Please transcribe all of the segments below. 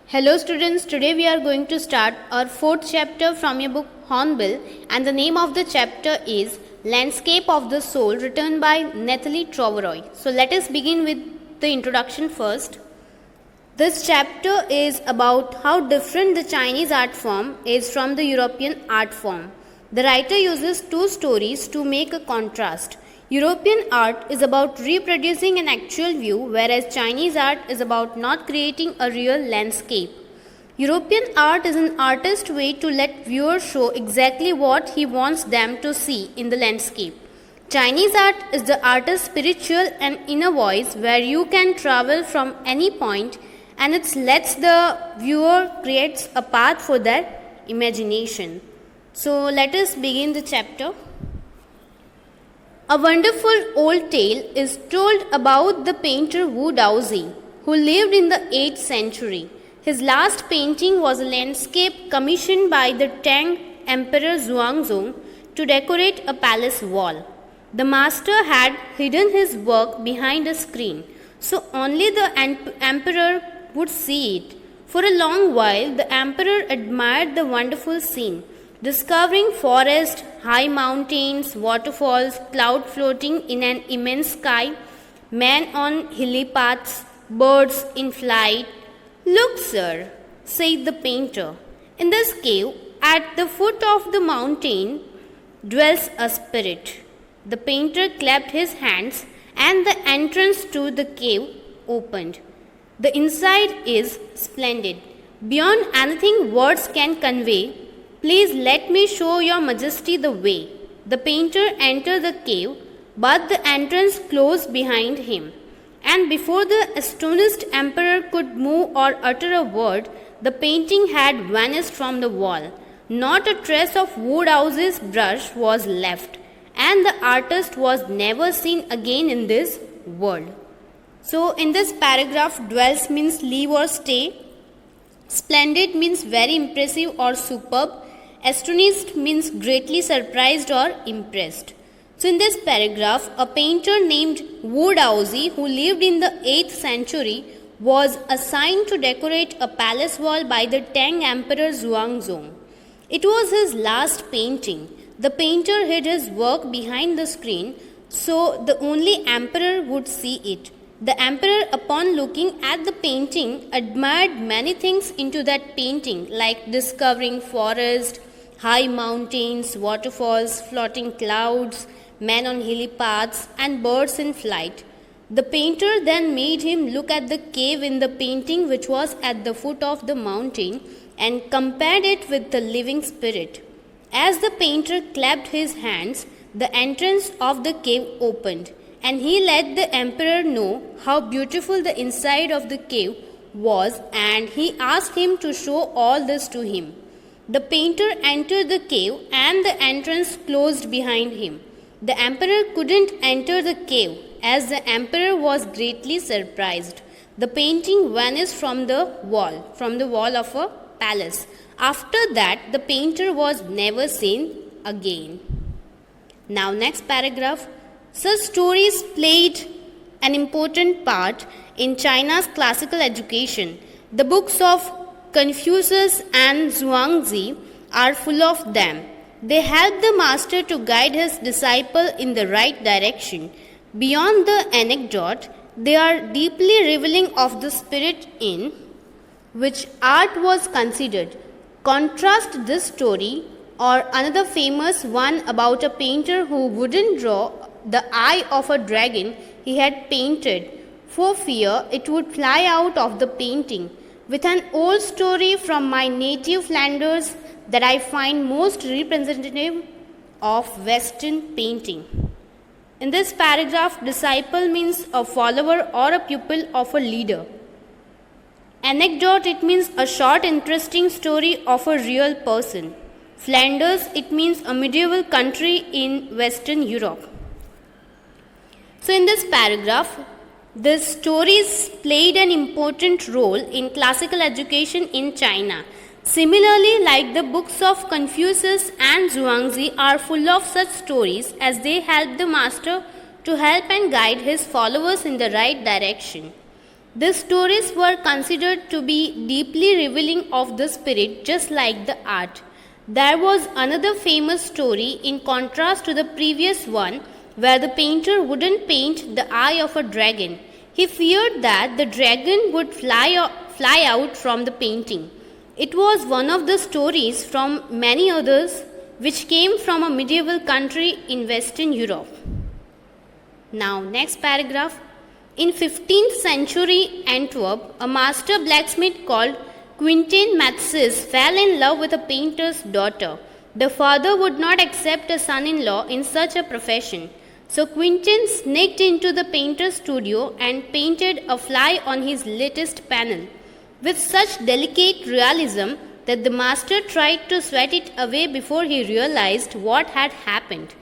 Hello students, today we are going to start our fourth chapter from your book Hornbill, and the name of the chapter is Landscape of the Soul, written by Nathalie Troveroy. So let us begin with the introduction first. This chapter is about how different the Chinese art form is from the European art form. The writer uses two stories to make a contrast. European art is about reproducing an actual view, whereas Chinese art is about not creating a real landscape. European art is an artist's way to let viewers show exactly what he wants them to see in the landscape. Chinese art is the artist's spiritual and inner voice, where you can travel from any point, and it lets the viewer create a path for their imagination. So let us begin the chapter. A wonderful old tale is told about the painter Wu Daozi, who lived in the 8th century. His last painting was a landscape commissioned by the Tang Emperor Xuanzong to decorate a palace wall. The master had hidden his work behind a screen, so only the emperor would see it. For a long while, the emperor admired the wonderful scene, discovering forest, high mountains, waterfalls, cloud floating in an immense sky, men on hilly paths, birds in flight. "Look, sir," said the painter, "in this cave, at the foot of the mountain, dwells a spirit." The painter clapped his hands, and the entrance to the cave opened. "The inside is splendid, beyond anything words can convey. Please let me show your majesty the way." The painter entered the cave, but the entrance closed behind him, and before the astonished emperor could move or utter a word, the painting had vanished from the wall. Not a trace of Wu Daozi's brush was left, and the artist was never seen again in this world. So in this paragraph, dwells means live or stay, splendid means very impressive or superb, astonished means greatly surprised or impressed. So in this paragraph, a painter named Wu Daozi, who lived in the 8th century, was assigned to decorate a palace wall by the Tang Emperor Xuanzong. It was his last painting. The painter hid his work behind the screen, so the only emperor would see it. The emperor, upon looking at the painting, admired many things into that painting, like discovering forest, high mountains, waterfalls, floating clouds, men on hilly paths, and birds in flight. The painter then made him look at the cave in the painting, which was at the foot of the mountain, and compared it with the living spirit. As the painter clapped his hands, the entrance of the cave opened, and he let the emperor know how beautiful the inside of the cave was, and he asked him to show all this to him. The painter entered the cave, and the entrance closed behind him. The emperor couldn't enter the cave, as the emperor was greatly surprised. The painting vanished from the wall of a palace. After that, the painter was never seen again. Now next paragraph. Such stories played an important part in China's classical education. The books of Confucius and Zhuangzi are full of them. They help the master to guide his disciple in the right direction. Beyond the anecdote, they are deeply revealing of the spirit in which art was considered. Contrast this story or another famous one about a painter who wouldn't draw the eye of a dragon he had painted for fear it would fly out of the painting, with an old story from my native Flanders that I find most representative of Western painting. In this paragraph, disciple means a follower or a pupil of a leader. Anecdote, it means a short interesting story of a real person. Flanders, it means a medieval country in Western Europe. So in this paragraph, the stories played an important role in classical education in China. Similarly, like the books of Confucius and Zhuangzi are full of such stories, as they help the master to help and guide his followers in the right direction. These stories were considered to be deeply revealing of the spirit, just like the art. There was another famous story in contrast to the previous one, where the painter wouldn't paint the eye of a dragon. He feared that the dragon would fly out from the painting. It was one of the stories from many others which came from a medieval country in Western Europe. Now, next paragraph. In 15th century Antwerp, a master blacksmith called Quentin Matsys fell in love with a painter's daughter. The father would not accept a son-in-law in such a profession. So Quentin sneaked into the painter's studio and painted a fly on his latest panel with such delicate realism that the master tried to sweat it away before he realized what had happened.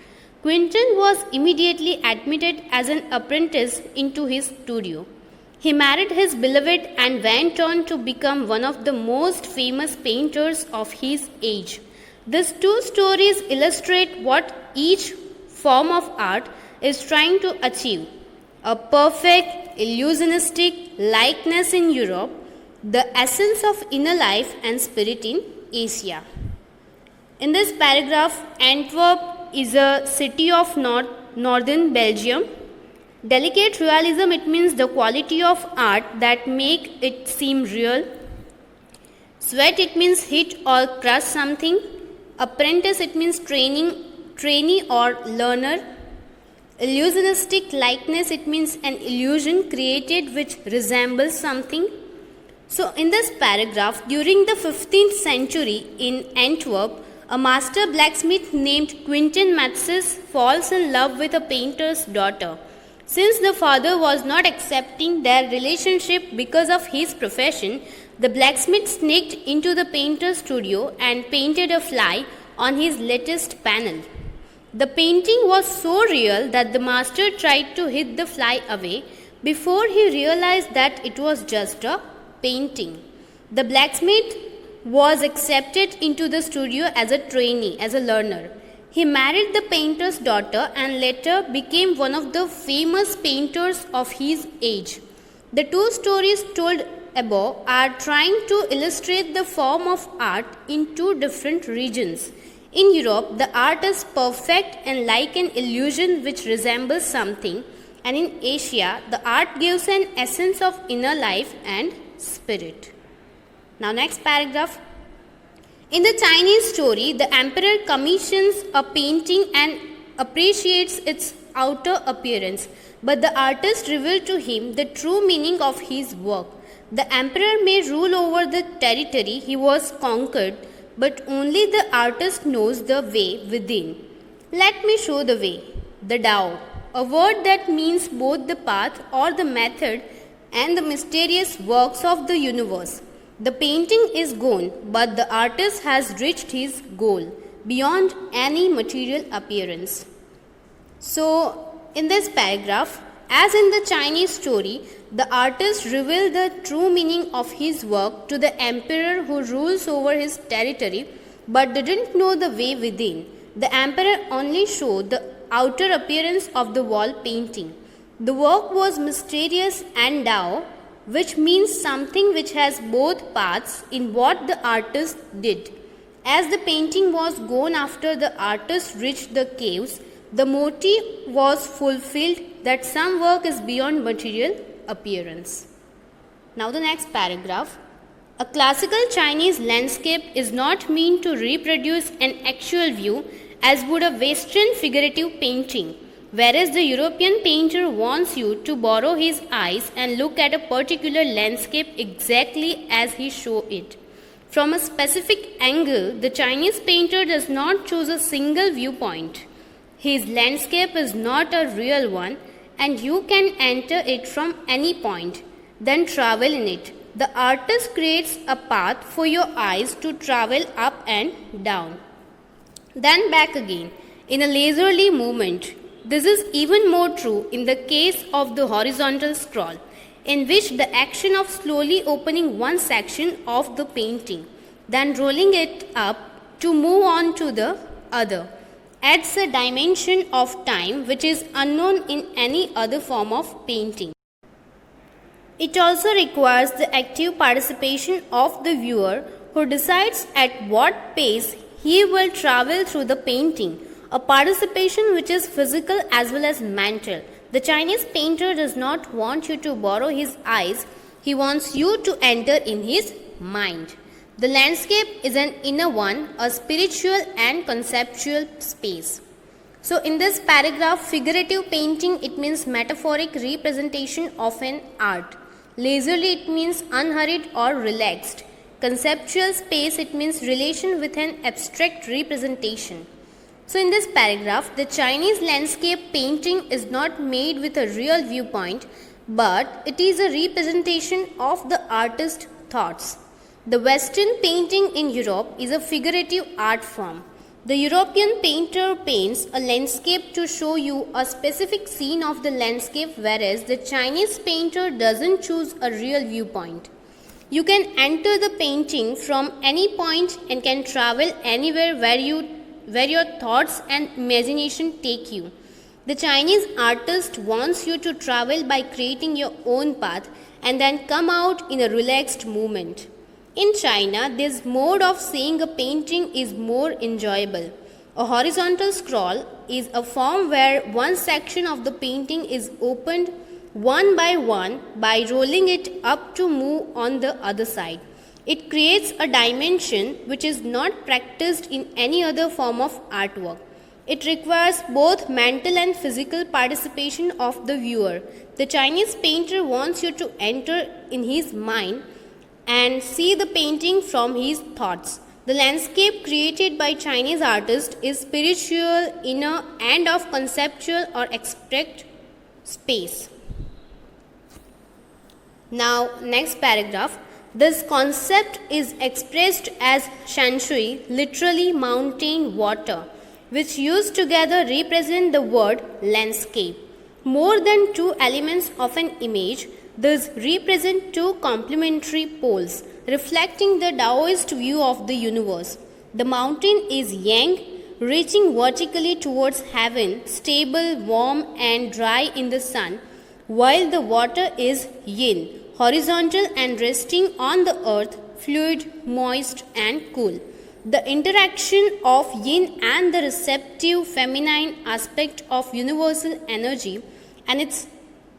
Quentin was immediately admitted as an apprentice into his studio. He married his beloved and went on to become one of the most famous painters of his age. These two stories illustrate what each form of art is trying to achieve: a perfect, illusionistic likeness in Europe, the essence of inner life and spirit in Asia. In this paragraph, Antwerp is a city of northern Belgium. Delicate realism, it means the quality of art that make it seem real. Sweat, it means hit or crush something. Apprentice, it means trainee or learner. Illusionistic likeness, it means an illusion created which resembles something. So in this paragraph, during the 15th century in Antwerp, a master blacksmith named Quentin Matsys falls in love with a painter's daughter. Since the father was not accepting their relationship because of his profession, the blacksmith sneaked into the painter's studio and painted a fly on his latest panel. The painting was so real that the master tried to hit the fly away before he realized that it was just a painting. The blacksmith was accepted into the studio as a trainee, as a learner. He married the painter's daughter and later became one of the famous painters of his age. The two stories told above are trying to illustrate the form of art in two different regions. In Europe, the art is perfect and like an illusion which resembles something, and in Asia, the art gives an essence of inner life and spirit. Now, next paragraph. In the Chinese story, the emperor commissions a painting and appreciates its outer appearance, but the artist revealed to him the true meaning of his work. The emperor may rule over the territory he was conquered, but only the artist knows the way within. Let me show the way. The Tao, a word that means both the path or the method and the mysterious works of the universe. The painting is gone, but the artist has reached his goal beyond any material appearance. So, in this paragraph, as in the Chinese story, the artist revealed the true meaning of his work to the emperor who rules over his territory but didn't know the way within. The emperor only showed the outer appearance of the wall painting. The work was mysterious and Tao, which means something which has both paths in what the artist did. As the painting was gone after the artist reached the caves, the motive was fulfilled that some work is beyond material appearance. Now the next paragraph. A classical Chinese landscape is not meant to reproduce an actual view as would a Western figurative painting, whereas the European painter wants you to borrow his eyes and look at a particular landscape exactly as he shows it. From a specific angle, the Chinese painter does not choose a single viewpoint. His landscape is not a real one, and you can enter it from any point, then travel in it. The artist creates a path for your eyes to travel up and down, then back again, in a leisurely movement. This is even more true in the case of the horizontal scroll, in which the action of slowly opening one section of the painting, then rolling it up to move on to the other, adds a dimension of time which is unknown in any other form of painting. It also requires the active participation of the viewer who decides at what pace he will travel through the painting, a participation which is physical as well as mental. The Chinese painter does not want you to borrow his eyes, he wants you to enter in his mind. The landscape is an inner one, a spiritual and conceptual space. So in this paragraph, figurative painting, it means metaphoric representation of an art. Leisurely, it means unhurried or relaxed. Conceptual space, it means relation with an abstract representation. So in this paragraph, the Chinese landscape painting is not made with a real viewpoint, but it is a representation of the artist's thoughts. The Western painting in Europe is a figurative art form. The European painter paints a landscape to show you a specific scene of the landscape, whereas the Chinese painter doesn't choose a real viewpoint. You can enter the painting from any point and can travel anywhere where your thoughts and imagination take you. The Chinese artist wants you to travel by creating your own path and then come out in a relaxed movement. In China, this mode of seeing a painting is more enjoyable. A horizontal scroll is a form where one section of the painting is opened one by rolling it up to move on the other side. It creates a dimension which is not practiced in any other form of artwork. It requires both mental and physical participation of the viewer. The Chinese painter wants you to enter in his mind and see the painting from his thoughts. The landscape created by Chinese artists is spiritual, inner, and of conceptual or abstract space. Now, next paragraph. This concept is expressed as shanshui, literally mountain water, which used together represent the word landscape. More than two elements of an image, these represent two complementary poles, reflecting the Taoist view of the universe. The mountain is yang, reaching vertically towards heaven, stable, warm, and dry in the sun, while the water is yin, horizontal and resting on the earth, fluid, moist, and cool. The interaction of yin and the receptive feminine aspect of universal energy and its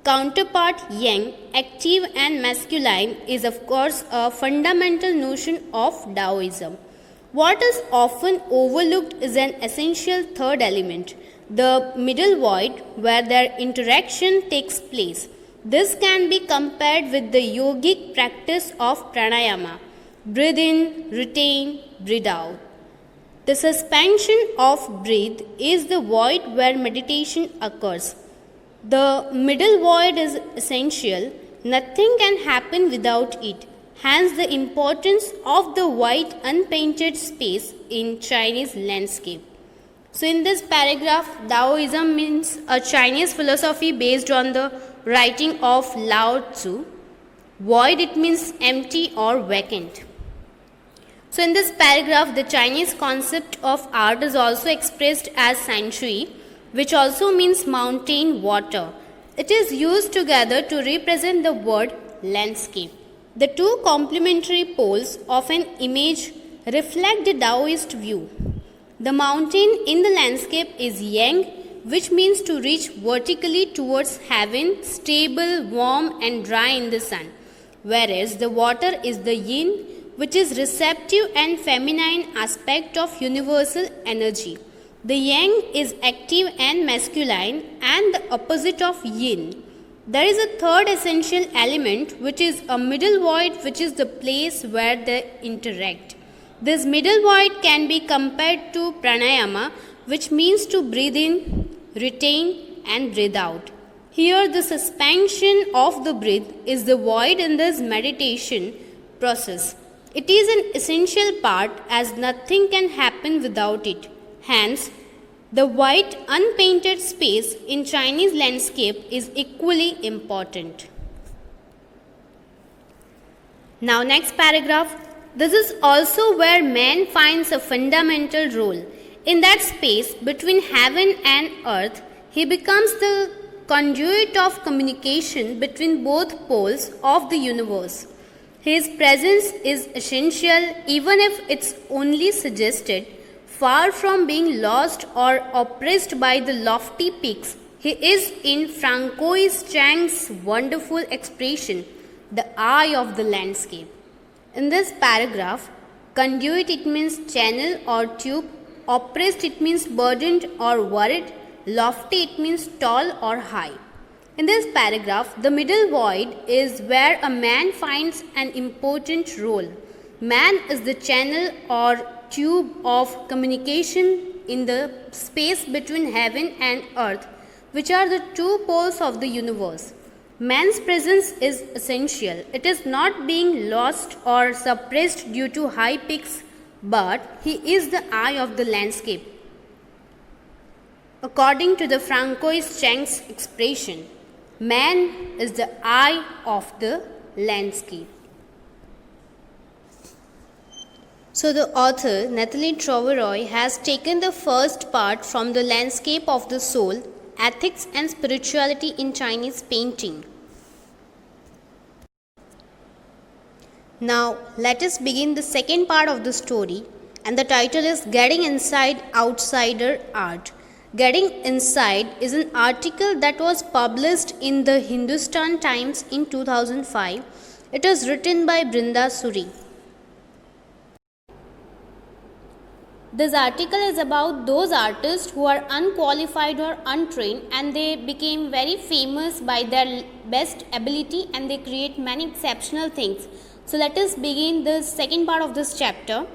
counterpart yang, active and masculine, is of course a fundamental notion of Taoism. What is often overlooked is an essential third element, the middle void, where their interaction takes place. This can be compared with the yogic practice of pranayama, breathe in, retain, breathe out. The suspension of breath is the void where meditation occurs. The middle void is essential. Nothing can happen without it. Hence the importance of the white unpainted space in Chinese landscape. So in this paragraph, Taoism means a Chinese philosophy based on the writing of Lao Tzu. Void, it means empty or vacant. So in this paragraph, the Chinese concept of art is also expressed as shanshui, which also means mountain water. It is used together to represent the word landscape. The two complementary poles of an image reflect the Taoist view. The mountain in the landscape is yang, which means to reach vertically towards heaven, stable, warm, and dry in the sun, whereas the water is the yin, which is receptive and feminine aspect of universal energy. The yang is active and masculine and the opposite of yin. There is a third essential element, which is a middle void, which is the place where they interact. This middle void can be compared to pranayama, which means to breathe in, retain, and breathe out. Here the suspension of the breath is the void in this meditation process. It is an essential part as nothing can happen without it. Hence, the white unpainted space in Chinese landscape is equally important. Now next paragraph. This is also where man finds a fundamental role. In that space between heaven and earth, he becomes the conduit of communication between both poles of the universe. His presence is essential even if it's only suggested, far from being lost or oppressed by the lofty peaks. He is in Francois Chang's wonderful expression, the eye of the landscape. In this paragraph, conduit it means channel or tube, oppressed it means burdened or worried, lofty it means tall or high. In this paragraph, the middle void is where a man finds an important role. Man is the channel or tube of communication in the space between heaven and earth, which are the two poles of the universe. Man's presence is essential. It is not being lost or suppressed due to high peaks, but he is the eye of the landscape. According to the Francois Chang's expression, man is the eye of the landscape. So the author Nathalie Troveroy has taken the first part from The Landscape of the Soul, Ethics and Spirituality in Chinese Painting. Now let us begin the second part of the story, and the title is Getting Inside Outsider Art. Getting Inside is an article that was published in the Hindustan Times in 2005. It is written by Brinda Suri. This article is about those artists who are unqualified or untrained, and they became very famous by their best ability, and they create many exceptional things. So let us begin the second part of this chapter.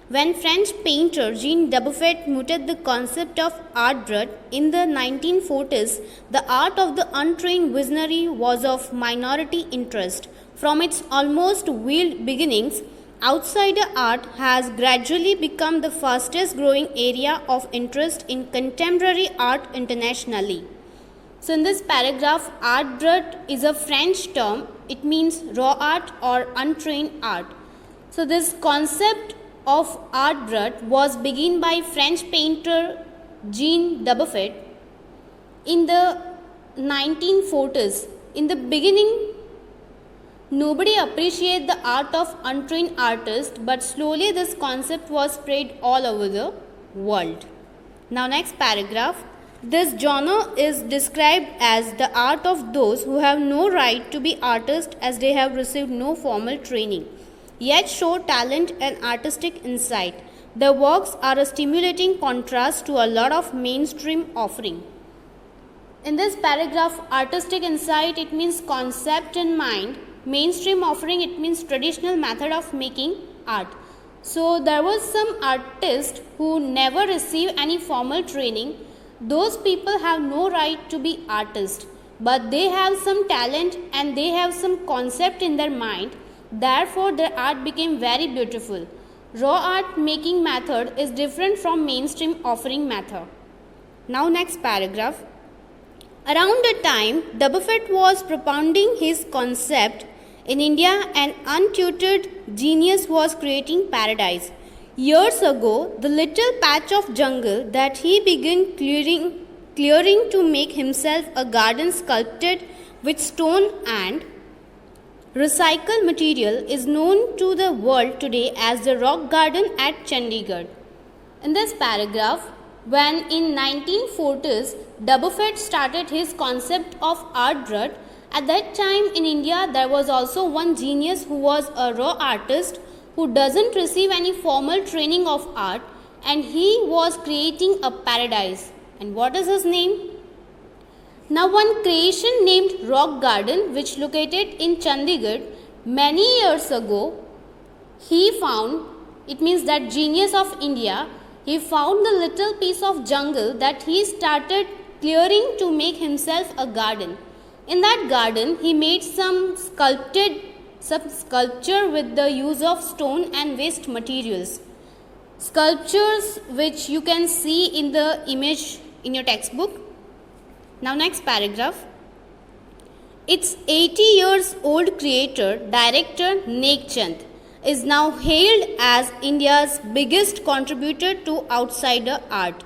When French painter Jean Dubuffet mooted the concept of art brut in the 1940s, the art of the untrained visionary was of minority interest. From its almost wild beginnings, outsider art has gradually become the fastest growing area of interest in contemporary art internationally. So in this paragraph, art brut is a French term. It means raw art or untrained art. So this concept of art brut was begun by French painter Jean Dubuffet in the 1940s. In the beginning, nobody appreciated the art of untrained artists, but slowly this concept was spread all over the world. Now next paragraph. This genre is described as the art of those who have no right to be artists as they have received no formal training, yet show talent and artistic insight. Their works are a stimulating contrast to a lot of mainstream offering. In this paragraph, artistic insight, it means concept in mind. Mainstream offering, it means traditional method of making art. So there was some artist who never received any formal training. Those people have no right to be artists, but they have some talent and they have some concept in their mind. Therefore, their art became very beautiful. Raw art making method is different from mainstream offering method. Now next paragraph. Around the time Dubuffet was propounding his concept, in India an untutored genius was creating paradise. Years ago, the little patch of jungle that he began clearing to make himself a garden sculpted with stone and recycled material is known to the world today as the Rock Garden at Chandigarh. In this paragraph, when in 1940s Dubuffet started his concept of art brut, at that time in India there was also one genius who was a raw artist who doesn't receive any formal training of art, and he was creating a paradise. And what is his name? Now one creation named Rock Garden, which located in Chandigarh many years ago, he found, it means that genius of India, he found the little piece of jungle that he started clearing to make himself a garden. In that garden, he made some sculpture with the use of stone and waste materials. Sculptures which you can see in the image in your textbook. Now next paragraph. Its 80 years old creator, director Nek Chand, is now hailed as India's biggest contributor to outsider art.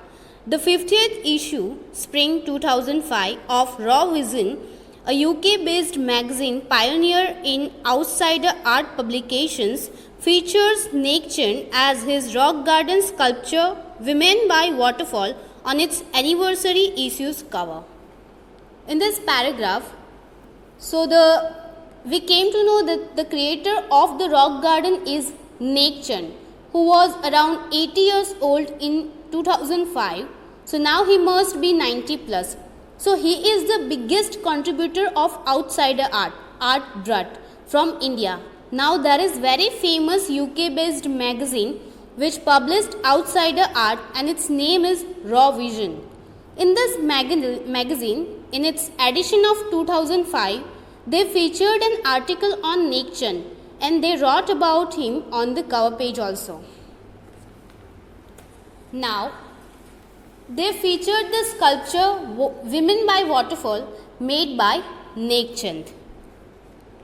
The 50th issue, Spring 2005, of Raw Vision, a UK-based magazine pioneer in outsider art publications, features Nekchand as his rock garden sculpture Women by Waterfall on its anniversary issue's cover. In this paragraph, we came to know that the creator of the rock garden is Nekchand, who was around 80 years old in 2005. So now he must be 90 plus. So he is the biggest contributor of outsider art, Art Drut, from India. Now there is very famous UK based magazine which published outsider art, and its name is Raw Vision. In this magazine, in its edition of 2005, they featured an article on Nekchand, and they wrote about him on the cover page also. Now, they featured the sculpture Women by Waterfall made by Nekchand.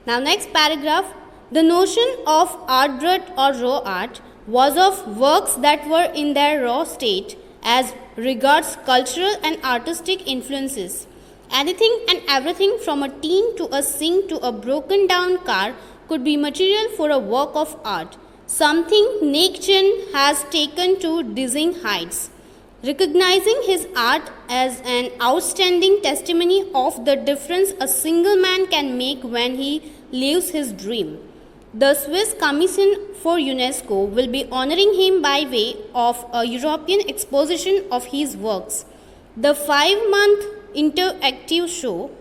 Now next paragraph, the notion of art drut or raw art was of works that were in their raw state as regards cultural and artistic influences. Anything and everything from a teen to a sink to a broken down car could be material for a work of art, something Nekchand has taken to dizzying heights. Recognizing his art as an outstanding testimony of the difference a single man can make when he lives his dream, the Swiss Commission for UNESCO will be honoring him by way of a European exposition of his works. The 5-month interactive show,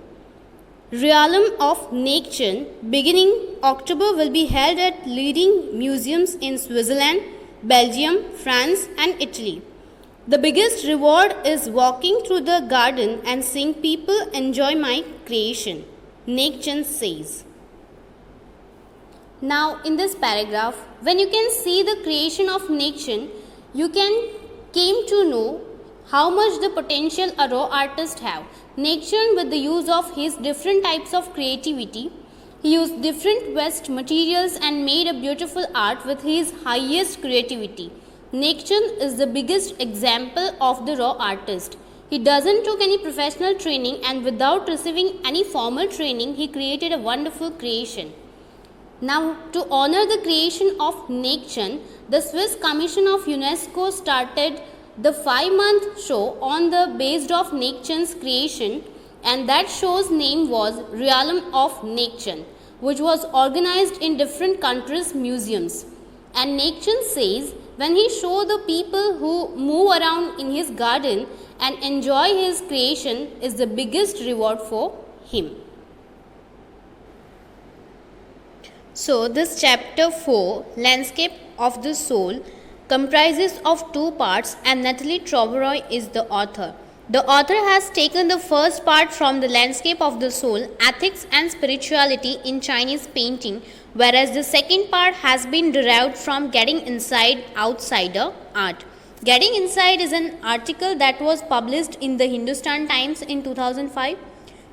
Realm of Nekchand, beginning October, will be held at leading museums in Switzerland, Belgium, France, and Italy. The biggest reward is walking through the garden and seeing people enjoy my creation, Nekchand says. Now in this paragraph, when you can see the creation of Nekchand, you came to know how much the potential a raw artist have. Nekchand, with the use of his different types of creativity, he used different waste materials and made a beautiful art with his highest creativity. Nekchand is the biggest example of the raw artist. He doesn't took any professional training, and without receiving any formal training, he created a wonderful creation. Now, to honor the creation of Nekchand, the Swiss Commission of UNESCO started the 5-month show on the based of Nekchand's creation, and that show's name was Realm of Nekchand, which was organized in different countries' museums. And Nekchand says, when he showed the people who move around in his garden and enjoy his creation is the biggest reward for him. So this chapter 4, Landscape of the Soul, comprises of 2 parts, and Nathalie Troberoy is the author. The author has taken the first part from the Landscape of the Soul, Ethics and Spirituality in Chinese Painting, whereas the second part has been derived from Getting Inside Outsider Art. Getting Inside is an article that was published in the Hindustan Times in 2005.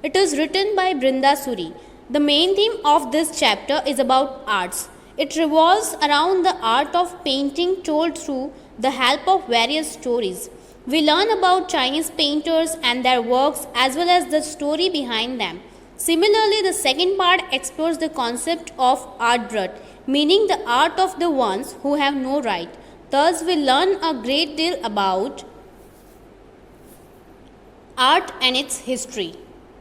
It is written by Brinda Suri. The main theme of this chapter is about arts. It revolves around the art of painting told through the help of various stories. We learn about Chinese painters and their works as well as the story behind them. Similarly, the second part explores the concept of art drut, meaning the art of the ones who have no right. Thus, we learn a great deal about art and its history.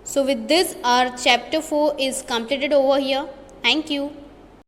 So with this, our chapter 4 is completed over here. Thank you.